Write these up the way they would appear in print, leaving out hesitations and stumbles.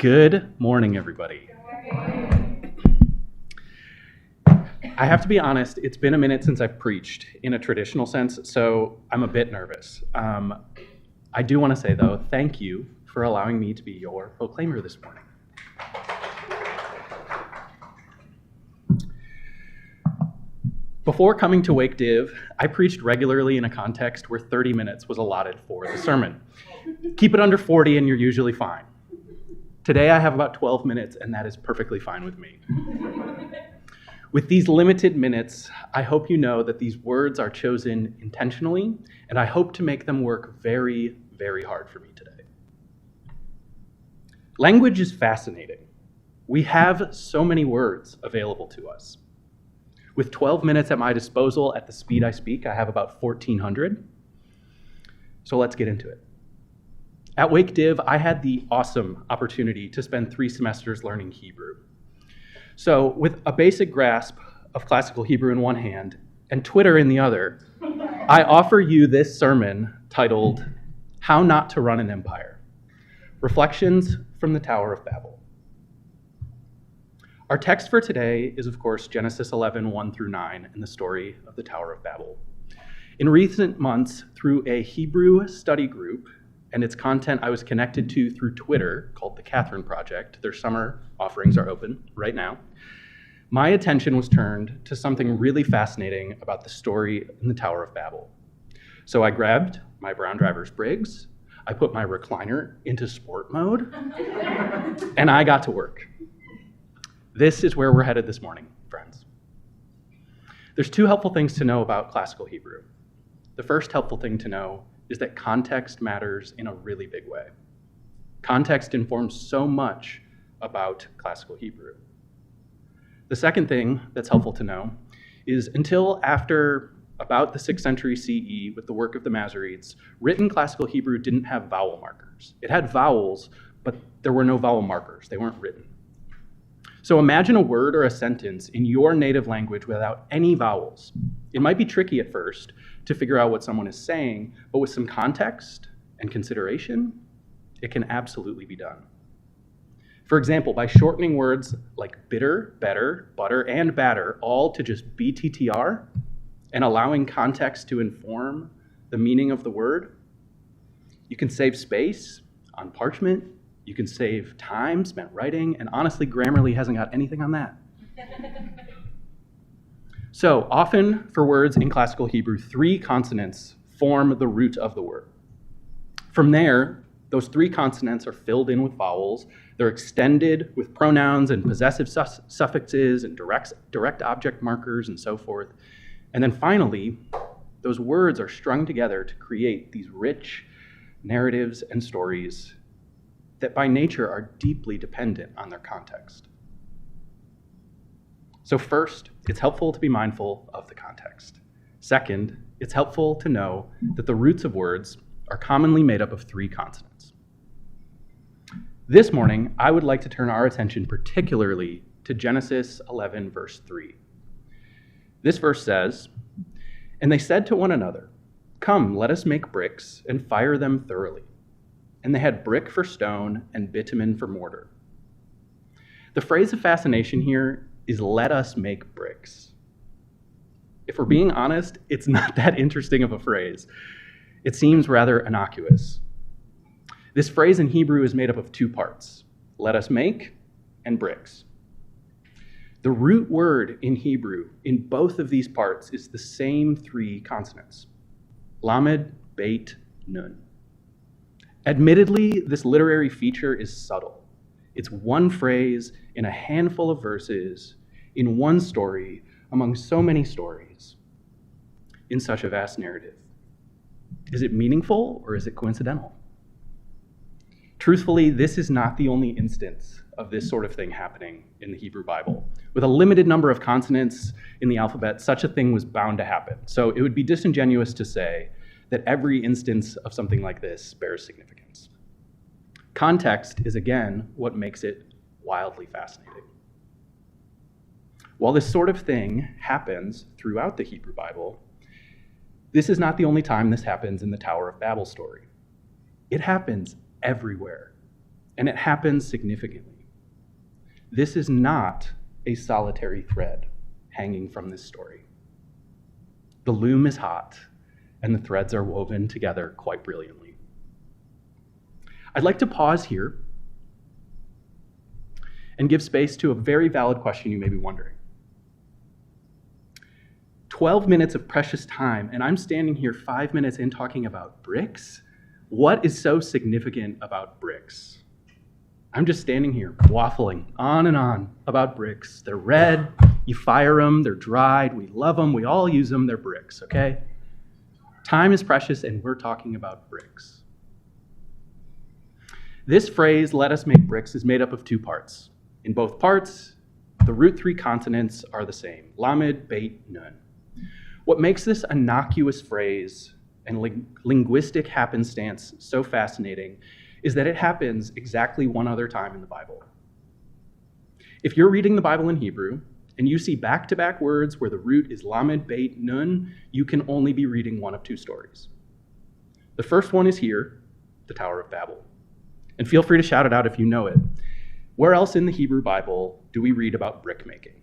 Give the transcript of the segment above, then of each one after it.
Good morning, everybody. I have to be honest, it's been a minute since I've preached in a traditional sense, so I'm a bit nervous. I do want to say, though, thank you for allowing me to be your proclaimer this morning. Before coming to MDiv, I preached regularly in a context where 30 minutes was allotted for the sermon. Keep it under 40 and you're usually fine. Today I have about 12 minutes and that is perfectly fine with me. With these limited minutes, I hope you know that these words are chosen intentionally, and I hope to make them work very, very hard for me today. Language is fascinating. We have so many words available to us. With 12 minutes at my disposal at the speed I speak, I have about 1,400. So let's get into it. At MDiv, I had the awesome opportunity to spend 3 semesters learning Hebrew. So with a basic grasp of classical Hebrew in one hand and Twitter in the other, I offer you this sermon titled, How Not to Run an Empire, Reflections from the Tower of Babel. Our text for today is, of course, Genesis 11, 1 through 9, and the story of the Tower of Babel. In recent months, through a Hebrew study group and its content I was connected to through Twitter called the Catherine Project, their summer offerings are open right now, my attention was turned to something really fascinating about the story in the Tower of Babel. So I grabbed my Brown Driver's Briggs, I put my recliner into sport mode, and I got to work. This is where we're headed this morning, friends. There's 2 helpful things to know about classical Hebrew. The first helpful thing to know is that context matters in a really big way. Context informs so much about classical Hebrew. The second thing that's helpful to know is until after about the 6th century CE with the work of the Masoretes, written classical Hebrew didn't have vowel markers. It had vowels, but there were no vowel markers. They weren't written. So imagine a word or a sentence in your native language without any vowels. It might be tricky at first to figure out what someone is saying, but with some context and consideration, it can absolutely be done. For example, by shortening words like bitter, better, butter, and batter, all to just BTTR, and allowing context to inform the meaning of the word, you can save space on parchment, you can save time spent writing, and honestly, Grammarly hasn't got anything on that. So often for words in classical Hebrew, 3 consonants form the root of the word. From there, those 3 consonants are filled in with vowels. They're extended with pronouns and possessive suffixes and direct object markers and so forth. And then finally, those words are strung together to create these rich narratives and stories that by nature are deeply dependent on their context. So first, it's helpful to be mindful of the context. Second, it's helpful to know that the roots of words are commonly made up of 3 consonants. This morning, I would like to turn our attention particularly to Genesis 11, verse 3. This verse says, "And they said to one another, 'Come, let us make bricks and fire them thoroughly.' And they had brick for stone and bitumen for mortar." The phrase of fascination here is "let us make bricks." If we're being honest, it's not that interesting of a phrase. It seems rather innocuous. This phrase in Hebrew is made up of 2 parts, let us make and bricks. The root word in Hebrew in both of these parts is the same 3 consonants, lamed, beit, nun. Admittedly, this literary feature is subtle. It's one phrase in a handful of verses, in one story, among so many stories, in such a vast narrative. Is it meaningful or is it coincidental? Truthfully, this is not the only instance of this sort of thing happening in the Hebrew Bible. With a limited number of consonants in the alphabet, such a thing was bound to happen. So it would be disingenuous to say that every instance of something like this bears significance. Context is, again, what makes it wildly fascinating. While this sort of thing happens throughout the Hebrew Bible, this is not the only time this happens in the Tower of Babel story. It happens everywhere. And it happens significantly. This is not a solitary thread hanging from this story. The loom is hot, and the threads are woven together quite brilliantly. I'd like to pause here and give space to a very valid question you may be wondering. 12 minutes of precious time, and I'm standing here 5 minutes in talking about bricks? What is so significant about bricks? I'm just standing here waffling on and on about bricks. They're red, you fire them, they're dried, we love them, we all use them, they're bricks, okay? Time is precious, and we're talking about bricks. This phrase, "let us make bricks," is made up of two parts. In both parts, the root three consonants are the same, lamed, beit, nun. What makes this innocuous phrase and linguistic happenstance so fascinating is that it happens exactly one other time in the Bible. If you're reading the Bible in Hebrew and you see back-to-back words where the root is lamed, beit, nun, you can only be reading one of two stories. The first one is here, the Tower of Babel. And feel free to shout it out if you know it. Where else in the Hebrew Bible do we read about brick making?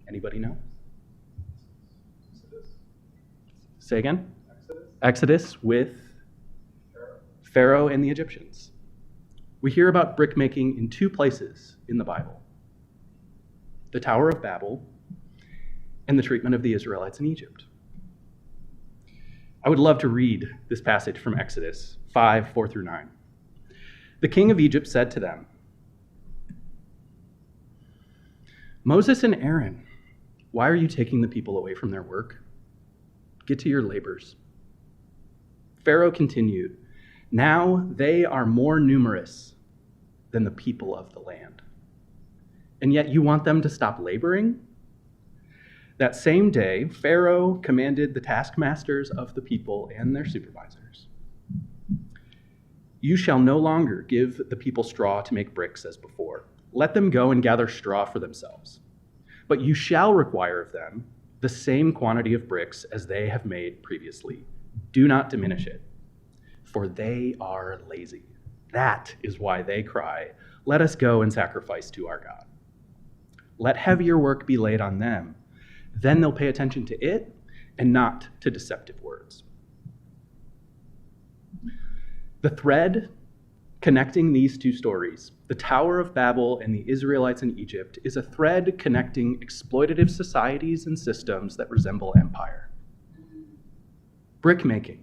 Anybody know? Exodus. Say again? Exodus with Pharaoh and the Egyptians. We hear about brick making in two places in the Bible: the Tower of Babel and the treatment of the Israelites in Egypt. I would love to read this passage from Exodus 5, 4 through 9. The king of Egypt said to them, "Moses and Aaron, why are you taking the people away from their work? Get to your labors." Pharaoh continued, "Now they are more numerous than the people of the land. And yet you want them to stop laboring?" That same day, Pharaoh commanded the taskmasters of the people and their supervisors, "You shall no longer give the people straw to make bricks as before. Let them go and gather straw for themselves. But you shall require of them the same quantity of bricks as they have made previously. Do not diminish it, for they are lazy. That is why they cry, 'Let us go and sacrifice to our God.' Let heavier work be laid on them. Then they'll pay attention to it and not to deceptive words." The thread connecting these two stories, the Tower of Babel and the Israelites in Egypt, is a thread connecting exploitative societies and systems that resemble empire. Brickmaking.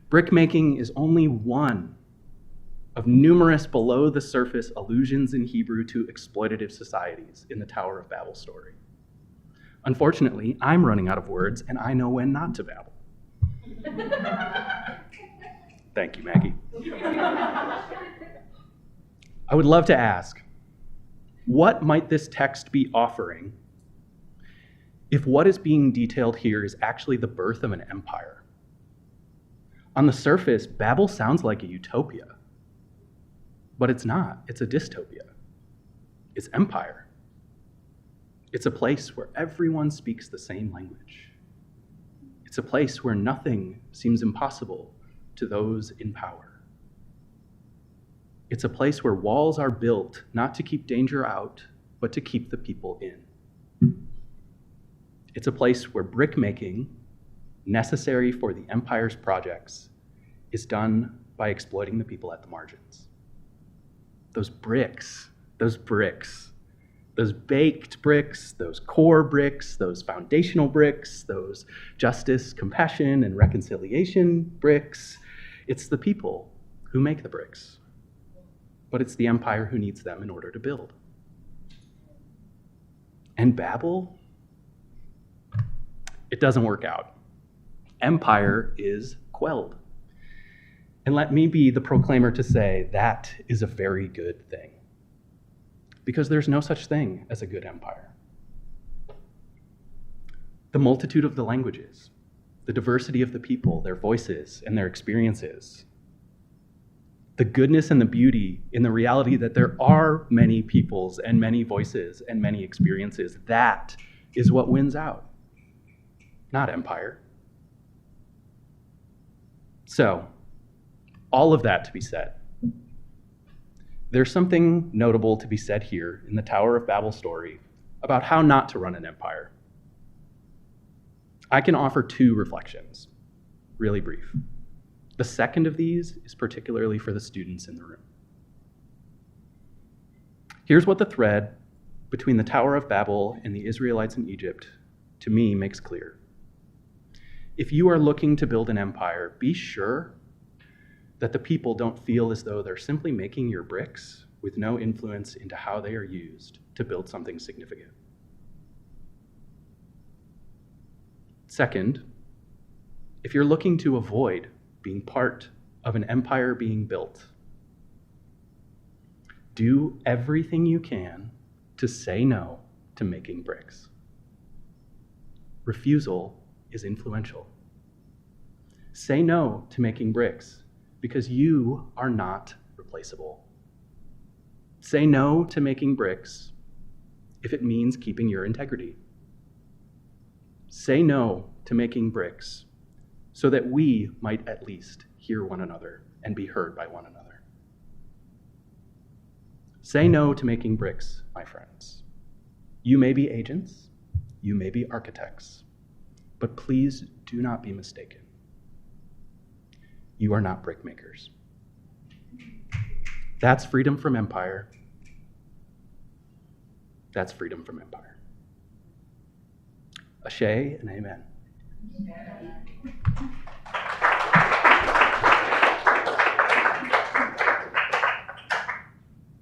Brickmaking is only one of numerous below-the-surface allusions in Hebrew to exploitative societies in the Tower of Babel story. Unfortunately, I'm running out of words, and I know when not to babble. Thank you, Maggie. I would love to ask, what might this text be offering if what is being detailed here is actually the birth of an empire? On the surface, Babel sounds like a utopia, but it's not. It's a dystopia. It's empire. It's a place where everyone speaks the same language. It's a place where nothing seems impossible to those in power. It's a place where walls are built not to keep danger out, but to keep the people in. It's a place where brickmaking, necessary for the empire's projects, is done by exploiting the people at the margins. Those bricks, those baked bricks, those core bricks, those foundational bricks, those justice, compassion, and reconciliation bricks, it's the people who make the bricks, but it's the empire who needs them in order to build. And Babel, it doesn't work out. Empire is quelled. And let me be the proclaimer to say that is a very good thing, because there's no such thing as a good empire. The multitude of the languages, the diversity of the people, their voices and their experiences, the goodness and the beauty in the reality that there are many peoples and many voices and many experiences, that is what wins out, not empire. So, all of that to be said, there's something notable to be said here in the Tower of Babel story about how not to run an empire. I can offer 2 reflections, really brief. The second of these is particularly for the students in the room. Here's what the thread between the Tower of Babel and the Israelites in Egypt, to me, makes clear. If you are looking to build an empire, be sure that the people don't feel as though they're simply making your bricks with no influence into how they are used to build something significant. Second, if you're looking to avoid being part of an empire being built, do everything you can to say no to making bricks. Refusal is influential. Say no to making bricks because you are not replaceable. Say no to making bricks if it means keeping your integrity. Say no to making bricks so that we might at least hear one another and be heard by one another. Say no to making bricks, my friends. You may be agents, you may be architects, but please do not be mistaken. You are not brick makers. That's freedom from empire. That's freedom from empire. Ashe and amen.